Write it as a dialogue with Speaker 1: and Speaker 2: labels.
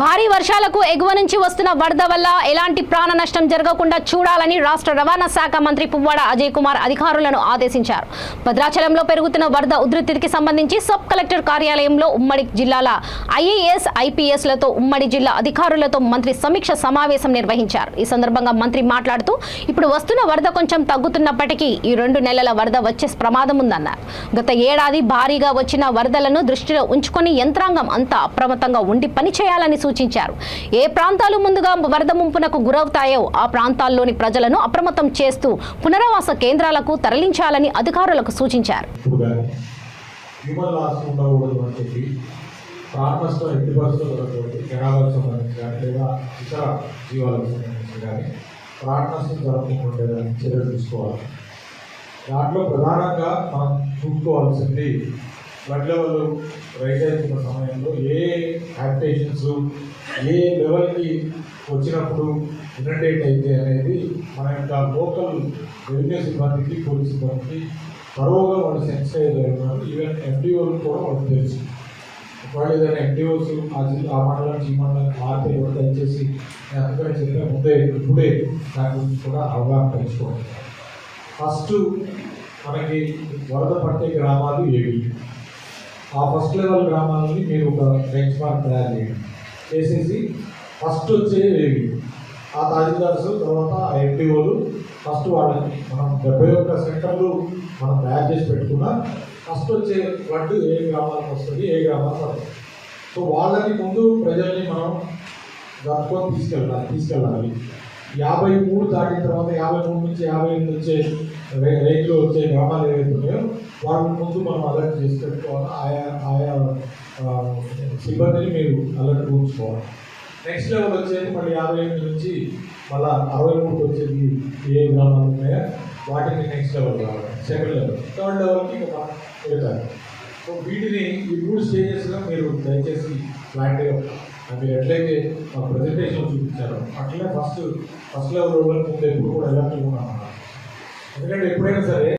Speaker 1: భారీ వర్షాలకు ఎగువ నుంచి వస్తున్న వరద వల్ల ఎలాంటి ప్రాణ నష్టం జరగకుండా చూడాలని రాష్ట్ర రవాణా శాఖ మంత్రి పువ్వాడ అజయ్ కుమార్ అధికారులను ఆదేశించారు. భద్రాచలంలో పెరుగుతున్న వరద ఉధృతికి సంబంధించి సబ్ కలెక్టర్ కార్యాలయంలో ఉమ్మడి జిల్లాల ఐఏఎస్, ఐపీఎస్లతో ఉమ్మడి జిల్లా అధికారులతో మంత్రి సమీక్ష సమావేశం నిర్వహించారు. ఈ సందర్భంగా మంత్రి మాట్లాడుతూ ఇప్పుడు వస్తున్న వరద కొంచెం తగ్గుతున్నప్పటికీ ఈ 2 నెలల వరద వచ్చే ప్రమాదం ఉందన్నారు. గత ఏడాది భారీగా వచ్చిన వరదలను దృష్టిలో ఉంచుకొని యంత్రాంగం అంతా అప్రమత్తంగా ఉండి పనిచేయాలని సూచించారు. ఏ ప్రాంతాలు ముందుగా వరద ముంపునకు గురవుతాయో ఆ ప్రాంతాల్లోని ప్రజలను అప్రమత్తం చేస్తూ పునరావాస కేంద్రాలకు తరలించాలని అధికారులకు సూచించారు.
Speaker 2: దాంట్లో ప్రధానంగా మనం చూసుకోవాల్సింది ఫ్లడ్ లెవెల్ రైజ్ అవుతున్న సమయంలో ఏ హ్యాబిటేషన్స్ ఏ లెవెల్కి వచ్చినప్పుడు ఇనండేట్ అయితే అనేది మన యొక్క లోకల్ రెవెన్యూ సిబ్బందికి, పోలీస్ సిబ్బందికి తరోగా వాళ్ళు సెన్సిటైజ్ అయి ఉన్నారు. ఈవెన్ ఎఫ్డిఓలు కూడా వాళ్ళకి తెలుసు. వాళ్ళు ఏదైనా ఎఫ్డిఓస్ ఆ మండలం ఈ మండలం మారితే కూడా దయచేసి నేను అందుకని చెప్పిన ఇప్పుడే దాని గురించి కూడా అవగాహన పెంచుకోవాలి. ఫస్ట్ మనకి వరద పట్టే గ్రామాలు ఏవి, ఆ ఫస్ట్ లెవెల్ గ్రామాలని మీరు ఒక బెంచ్ మార్క్ తయారు చేసేసి ఫస్ట్ వచ్చేవి ఏవి, ఆ తహసీల్దార్స్ తర్వాత ఆ ఎఫ్డిఓలు ఫస్ట్ వాళ్ళని మనం 71 సెంటర్లు మనం తయారు చేసి పెట్టుకున్నా ఫస్ట్ వచ్చే ఫ్లడ్ ఏ గ్రామాలకు వస్తుంది, ఏ గ్రామాలకు వస్తుంది. సో వాళ్ళని ముందు ప్రజల్ని మనం గట్టుకొని తీసుకెళ్ళాలి. 53 దాటిన తర్వాత 53 నుంచి 58 వచ్చే రేంజ్లో వచ్చే గ్రామాలు ఏవైతే ఉన్నాయో వాళ్ళని ముందు మనం అలర్ట్ చేసి పెట్టుకోవాలి. ఆయా సిబ్బందిని మీరు అలర్ట్ ఉంచుకోవాలి. నెక్స్ట్ లెవెల్ వచ్చేది మళ్ళీ 58 నుంచి మళ్ళీ 63 వచ్చేది ఏ గ్రామాలు ఉన్నాయో వాటిని నెక్స్ట్ లెవెల్ కావాలి. సెకండ్ లెవెల్, థర్డ్ లెవెల్కి ఇంకా వెళ్తారు. సో వీటిని ఈ 3 స్టేజెస్గా మీరు దయచేసి ఫ్లాట్గా మీరు ఎట్లయితే మా ప్రజెంటేషన్ చూపించారో అట్లనే ఫస్ట్ లెవెల్ ముందు ఎప్పుడు కూడా ఎలాంటి ఉన్నాం. ఎందుకంటే ఎప్పుడైనా సరే